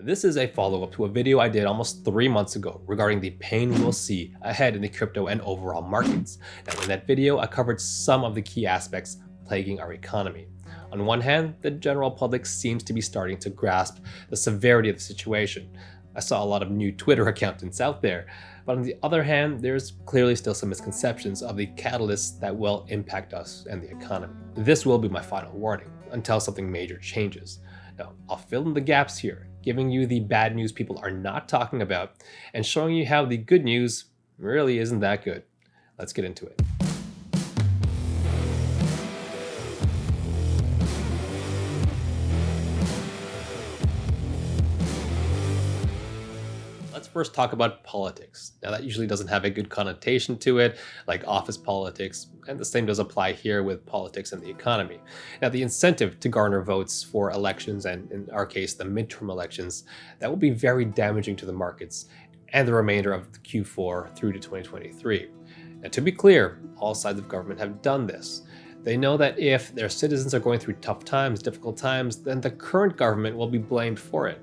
This is a follow-up to a video I did almost 3 months ago regarding the pain we'll see ahead in the crypto and overall markets. Now, in that video, I covered some of the key aspects plaguing our economy. On one hand, the general public seems to be starting to grasp the severity of the situation. I saw a lot of new Twitter accountants out there. But on the other hand, there's clearly still some misconceptions of the catalysts that will impact us and the economy. This will be my final warning until something major changes. Now, I'll fill in the gaps here, giving you the bad news people are not talking about and showing you how the good news really isn't that good. Let's get into it. Let's first talk about politics. Now, that usually doesn't have a good connotation to it, like office politics, and the same does apply here with politics and the economy. Now, the incentive to garner votes for elections, and in our case, the midterm elections, that will be very damaging to the markets and the remainder of Q4 through to 2023. Now, to be clear, all sides of government have done this. They know that if their citizens are going through tough times, difficult times, then the current government will be blamed for it.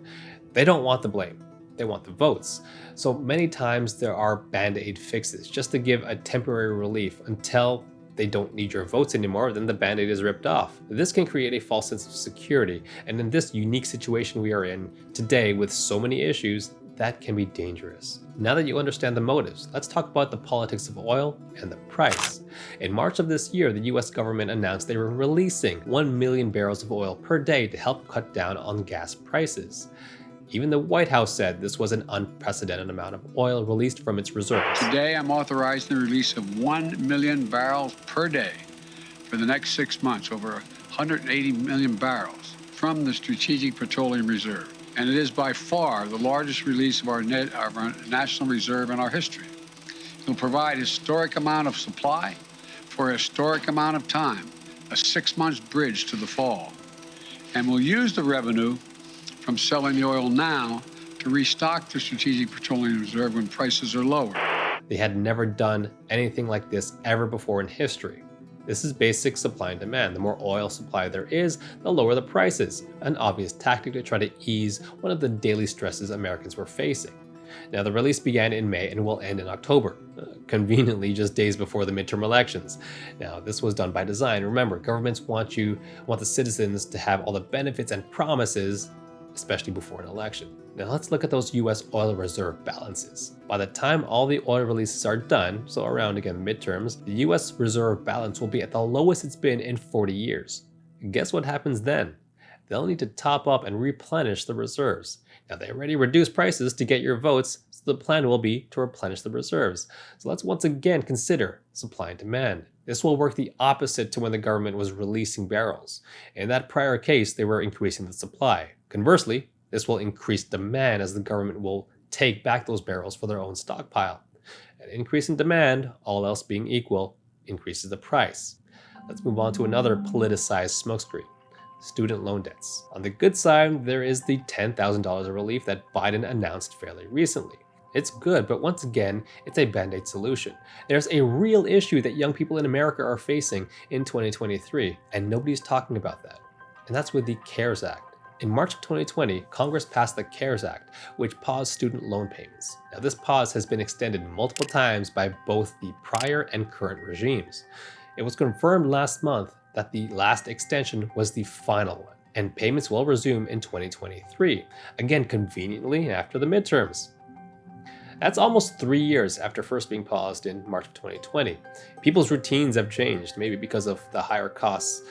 They don't want the blame. They want the votes. So many times there are band-aid fixes just to give a temporary relief until they don't need your votes anymore, then the band-aid is ripped off. This can create a false sense of security, and in this unique situation we are in today with so many issues, that can be dangerous. Now that you understand the motives, let's talk about the politics of oil and the price. In March of this year, the US government announced they were releasing 1 million barrels of oil per day to help cut down on gas prices. Even the White House said this was an unprecedented amount of oil released from its reserves. Today, I'm authorizing the release of 1 million barrels per day for the next 6 months, over 180 million barrels from the Strategic Petroleum Reserve. And it is by far the largest release of our national reserve in our history. It will provide a historic amount of supply for a historic amount of time, a 6-month bridge to the fall. And we'll use the revenue from selling the oil now to restock the Strategic Petroleum Reserve when prices are lower. They had never done anything like this ever before in history. This is basic supply and demand. The more oil supply there is, the lower the prices. An obvious tactic to try to ease one of the daily stresses Americans were facing. Now, the release began in May and will end in October, conveniently just days before the midterm elections. Now, this was done by design. Remember, governments want the citizens to have all the benefits and promises, especially before an election. Now let's look at those US oil reserve balances. By the time all the oil releases are done, so around again midterms, the US reserve balance will be at the lowest it's been in 40 years. Guess what happens then? They'll need to top up and replenish the reserves. Now they already reduced prices to get your votes, so the plan will be to replenish the reserves. So let's once again consider supply and demand. This will work the opposite to when the government was releasing barrels. In that prior case, they were increasing the supply. Conversely, this will increase demand as the government will take back those barrels for their own stockpile. An increase in demand, all else being equal, increases the price. Let's move on to another politicized smokescreen: student loan debts. On the good side, there is the $10,000 of relief that Biden announced fairly recently. It's good, but once again, it's a band-aid solution. There's a real issue that young people in America are facing in 2023, and nobody's talking about that. And that's with the CARES Act. In March of 2020, Congress passed the CARES Act, which paused student loan payments. Now, this pause has been extended multiple times by both the prior and current regimes. It was confirmed last month that the last extension was the final one, and payments will resume in 2023, again conveniently after the midterms. That's almost 3 years after first being paused in March of 2020. People's routines have changed, maybe because of the higher costs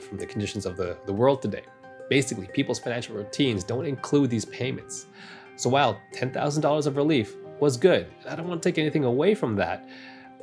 from the conditions of the world today. Basically, people's financial routines don't include these payments. So while $10,000 of relief was good, and I don't want to take anything away from that,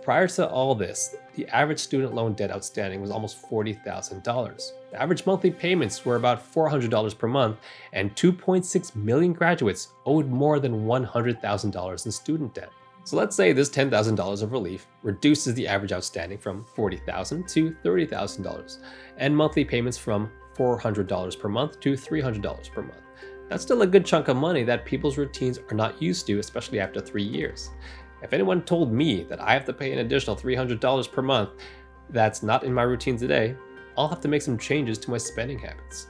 prior to all this, the average student loan debt outstanding was almost $40,000. The average monthly payments were about $400 per month, and 2.6 million graduates owed more than $100,000 in student debt. So let's say this $10,000 of relief reduces the average outstanding from $40,000 to $30,000, and monthly payments from $400 per month to $300 per month. That's still a good chunk of money that people's routines are not used to, especially after 3 years. If anyone told me that I have to pay an additional $300 per month that's not in my routine today, I'll have to make some changes to my spending habits.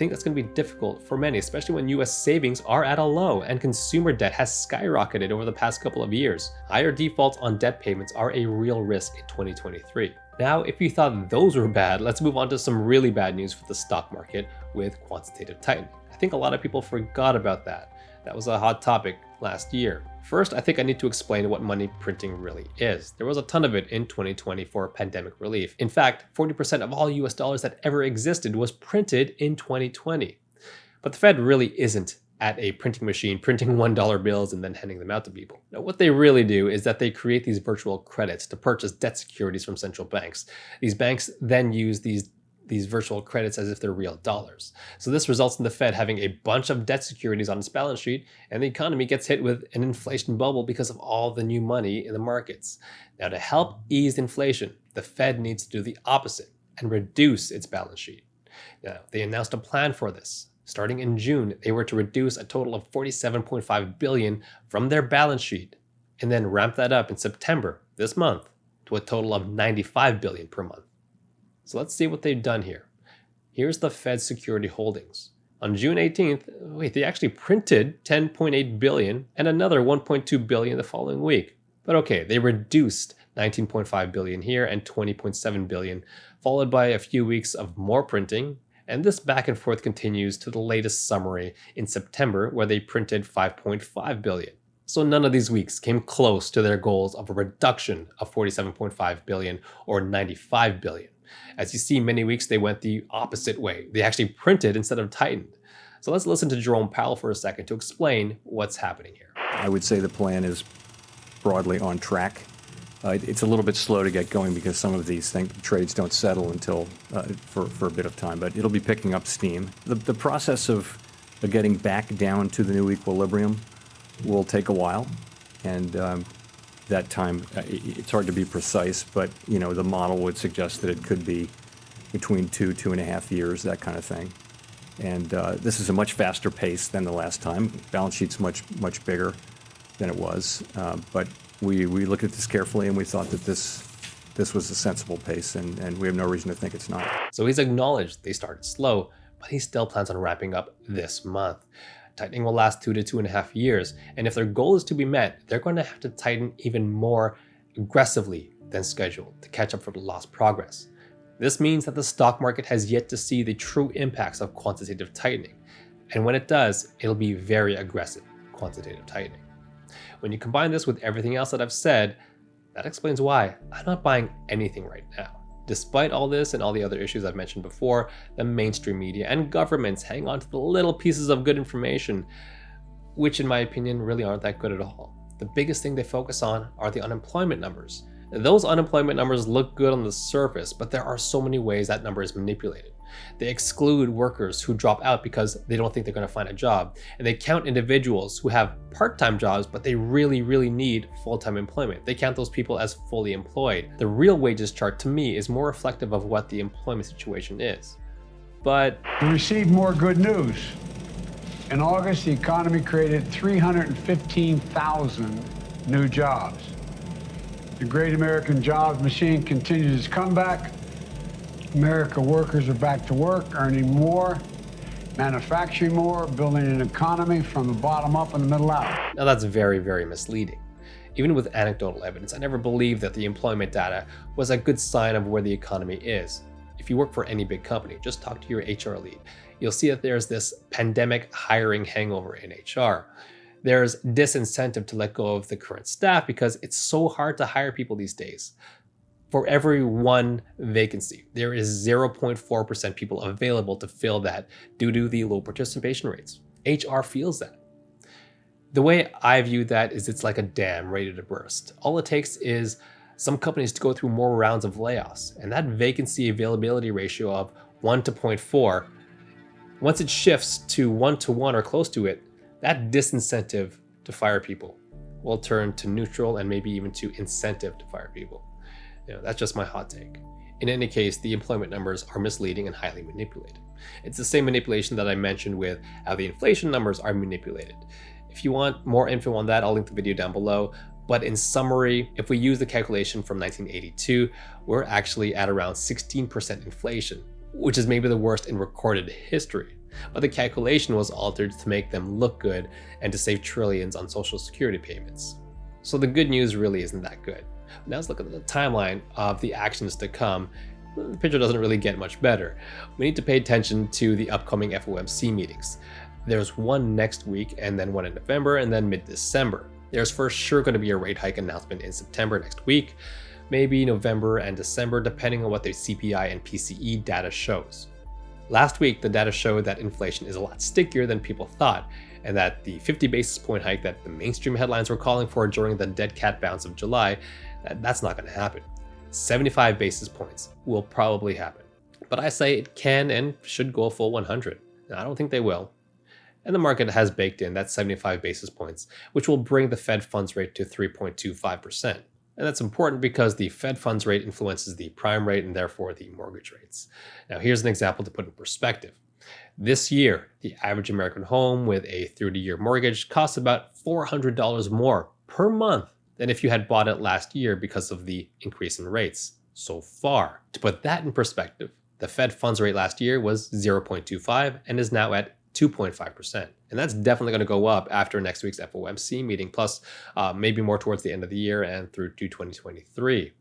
think that's going to be difficult for many, especially when US savings are at a low and consumer debt has skyrocketed over the past couple of years. Higher defaults on debt payments are a real risk in 2023. Now, if you thought those were bad, let's move on to some really bad news for the stock market with quantitative tightening. I think a lot of people forgot about that. That was a hot topic last year. First, I think I need to explain what money printing really is. There was a ton of it in 2020 for pandemic relief. In fact, 40% of all US dollars that ever existed was printed in 2020. But the Fed really isn't at a printing machine printing $1 bills and then handing them out to people. Now, what they really do is that they create these virtual credits to purchase debt securities from central banks. These banks then use these virtual credits as if they're real dollars. So this results in the Fed having a bunch of debt securities on its balance sheet, and the economy gets hit with an inflation bubble because of all the new money in the markets. Now, to help ease inflation, the Fed needs to do the opposite and reduce its balance sheet. Now, they announced a plan for this. Starting in June, they were to reduce a total of $47.5 billion from their balance sheet, and then ramp that up in September, this month, to a total of $95 billion per month. So let's see what they've done here. Here's the Fed security holdings. On June 18th, they actually printed $10.8 billion and another $1.2 billion the following week. But okay, they reduced $19.5 billion here and $20.7 billion, followed by a few weeks of more printing. And this back and forth continues to the latest summary in September, where they printed $5.5 billion. So none of these weeks came close to their goals of a reduction of $47.5 billion or $95 billion. As you see, many weeks they went the opposite way. They actually printed instead of tightened. So let's listen to Jerome Powell for a second to explain what's happening here. I would say the plan is broadly on track. It's a little bit slow to get going because some of these trades don't settle until for a bit of time, but it'll be picking up steam. The process of getting back down to the new equilibrium will take a while, and that time, it's hard to be precise, but the model would suggest that it could be between 2.5 years, that kind of thing. And this is a much faster pace than the last time. Balance sheet's much bigger than it was, but we looked at this carefully and we thought that this was a sensible pace, and we have no reason to think it's not. So he's acknowledged they started slow, but he still plans on wrapping up this month. Tightening will last 2 to 2.5 years, and if their goal is to be met, they're going to have to tighten even more aggressively than scheduled to catch up for the lost progress. This means that the stock market has yet to see the true impacts of quantitative tightening, and when it does, it'll be very aggressive quantitative tightening. When you combine this with everything else that I've said, that explains why I'm not buying anything right now. Despite all this and all the other issues I've mentioned before, the mainstream media and governments hang on to the little pieces of good information, which in my opinion really aren't that good at all. The biggest thing they focus on are the unemployment numbers. Those unemployment numbers look good on the surface, but there are so many ways that number is manipulated. They exclude workers who drop out because they don't think they're going to find a job, and they count individuals who have part-time jobs but they really need full-time employment. They count those people as fully employed. The real wages chart to me is more reflective of what the employment situation is. But we received more good news. In August, the economy created 315,000 new jobs. The great American jobs machine continues its comeback. American workers are back to work, earning more, manufacturing more, building an economy from the bottom up and the middle out. now that's very misleading. Even with anecdotal evidence, I never believed that the employment data was a good sign of where the economy is. If you work for any big company, just talk to your HR lead. You'll see that there's this pandemic hiring hangover in HR. There's disincentive to let go of the current staff because it's so hard to hire people these days. For every one vacancy, there is 0.4% people available to fill that due to the low participation rates. HR feels that. The way I view that is it's like a dam ready to burst. All it takes is some companies to go through more rounds of layoffs, and that vacancy availability ratio of 1 to 0.4, once it shifts to 1 to 1 or close to it, that disincentive to fire people will turn to neutral and maybe even to incentive to fire people. That's just my hot take. In any case, the employment numbers are misleading and highly manipulated. It's the same manipulation that I mentioned with how the inflation numbers are manipulated. If you want more info on that, I'll link the video down below. But in summary, if we use the calculation from 1982, we're actually at around 16% inflation, which is maybe the worst in recorded history. but the calculation was altered to make them look good and to save trillions on social security payments. So the good news really isn't that good. Now let's look at the timeline of the actions to come. The picture doesn't really get much better. We need to pay attention to the upcoming FOMC meetings. There's one next week, and then one in November, and then mid-December. There's for sure going to be a rate hike announcement in September next week, maybe November and December, depending on what the CPI and PCE data shows. Last week, the data showed that inflation is a lot stickier than people thought, and that the 50 basis point hike that the mainstream headlines were calling for during the dead cat bounce of July, that's not going to happen. 75 basis points will probably happen. But I say it can and should go a full 100. I don't think they will. And the market has baked in that 75 basis points, which will bring the Fed funds rate to 3.25%. And that's important because the Fed funds rate influences the prime rate and therefore the mortgage rates. Now here's an example to put in perspective. This year, the average American home with a 30-year mortgage costs about $400 more per month than if you had bought it last year because of the increase in rates so far. To put that in perspective, the Fed funds rate last year was 0.25 and is now at 2.5%. And that's definitely going to go up after next week's FOMC meeting, plus maybe more towards the end of the year and through to 2023.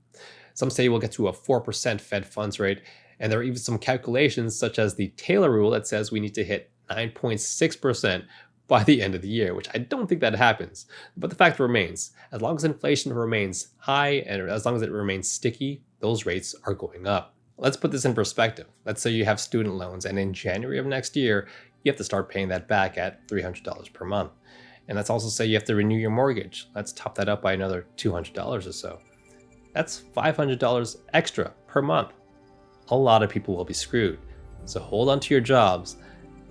Some say we'll get to a 4% Fed funds rate, and there are even some calculations such as the Taylor rule that says we need to hit 9.6% by the end of the year, which I don't think that happens. But the fact remains, as long as inflation remains high and as long as it remains sticky, those rates are going up. Let's put this in perspective. Let's say you have student loans, and in January of next year, you have to start paying that back at $300 per month. And let's also say you have to renew your mortgage. Let's top that up by another $200 or so. That's $500 extra per month. A lot of people will be screwed. So hold on to your jobs.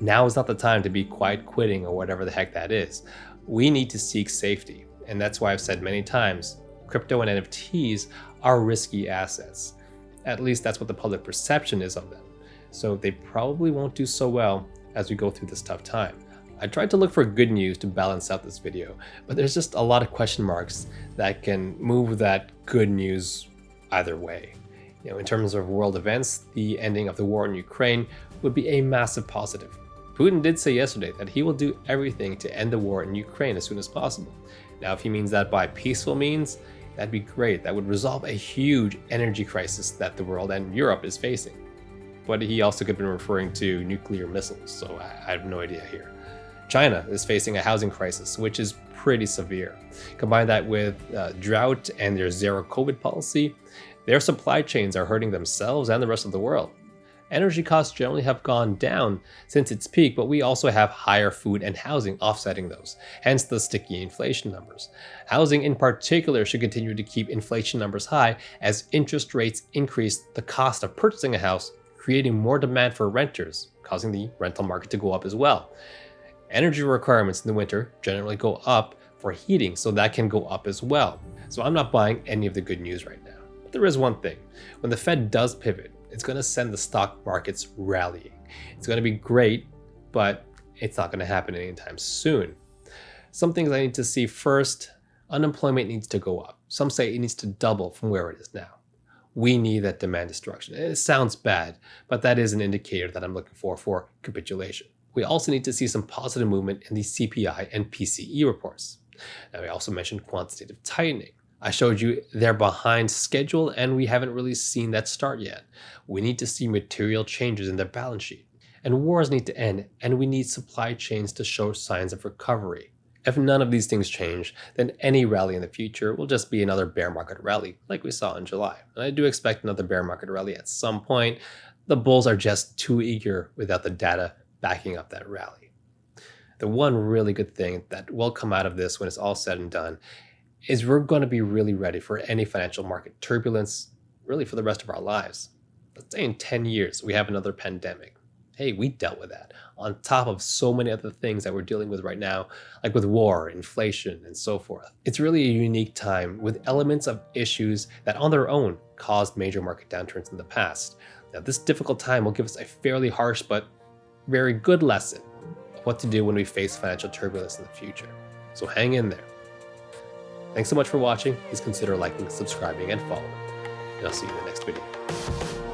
Now is not the time to be quiet quitting or whatever the heck that is. We need to seek safety. And that's why I've said many times, crypto and NFTs are risky assets. At least that's what the public perception is of them. So they probably won't do so well as we go through this tough time. I tried to look for good news to balance out this video, but there's just a lot of question marks that can move that good news either way. In terms of world events, the ending of the war in Ukraine would be a massive positive. Putin did say yesterday that he will do everything to end the war in Ukraine as soon as possible. Now, if he means that by peaceful means, that'd be great. That would resolve a huge energy crisis that the world and Europe is facing. But he also could have been referring to nuclear missiles, so I have no idea here. China is facing a housing crisis, which is pretty severe. Combine that with drought and their zero COVID policy, their supply chains are hurting themselves and the rest of the world. Energy costs generally have gone down since its peak, but we also have higher food and housing offsetting those, hence the sticky inflation numbers. Housing in particular should continue to keep inflation numbers high as interest rates increase the cost of purchasing a house, creating more demand for renters, causing the rental market to go up as well. Energy requirements in the winter generally go up for heating, so that can go up as well. So I'm not buying any of the good news right now. But there is one thing. When the Fed does pivot, it's going to send the stock markets rallying. It's going to be great, but it's not going to happen anytime soon. Some things I need to see first. Unemployment needs to go up. Some say it needs to double from where it is now. We need that demand destruction. It sounds bad, but that is an indicator that I'm looking for capitulation. We also need to see some positive movement in the CPI and PCE reports. Now, I also mentioned quantitative tightening. I showed you they're behind schedule and we haven't really seen that start yet. We need to see material changes in their balance sheet. And wars need to end, and we need supply chains to show signs of recovery. If none of these things change, then any rally in the future will just be another bear market rally like we saw in July. And I do expect another bear market rally at some point. The bulls are just too eager without the data backing up that rally. The one really good thing that will come out of this when it's all said and done is we're going to be really ready for any financial market turbulence, really for the rest of our lives. Let's say in 10 years, we have another pandemic. Hey, we dealt with that on top of so many other things that we're dealing with right now, like with war, inflation, and so forth. It's really a unique time with elements of issues that on their own caused major market downturns in the past. Now, this difficult time will give us a fairly harsh but very good lesson of what to do when we face financial turbulence in the future. So hang in there. Thanks so much for watching. Please consider liking, subscribing, and following. And I'll see you in the next video.